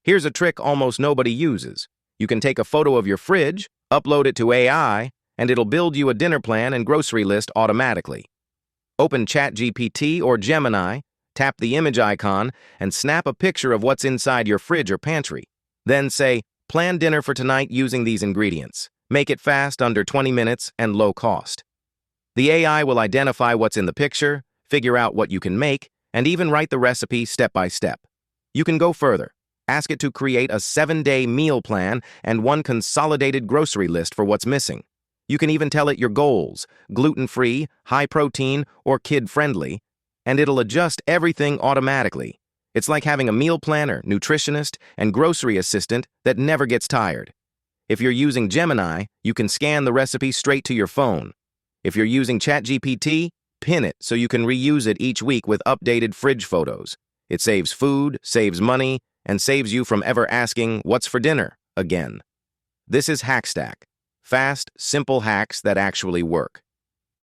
Here's a trick almost nobody uses. You can take a photo of your fridge, upload it to AI, and it'll build you a dinner plan and grocery list automatically. Open ChatGPT or Gemini, tap the image icon, and snap a picture of what's inside your fridge or pantry. Then say, "Plan dinner for tonight using these ingredients." Make it fast, under 20 minutes, and low cost. The AI will identify what's in the picture, figure out what you can make, and even write the recipe step by step. You can go further. Ask it to create a 7-day meal plan and one consolidated grocery list for what's missing. You can even tell it your goals, gluten-free, high-protein, or kid-friendly, and it'll adjust everything automatically. It's like having a meal planner, nutritionist, and grocery assistant that never gets tired. If you're using Gemini, you can scan the recipe straight to your phone. If you're using ChatGPT, pin it so you can reuse it each week with updated fridge photos. It saves food, saves money, and saves you from ever asking, "What's for dinner?" again. This is HackStack. Fast, simple hacks that actually work.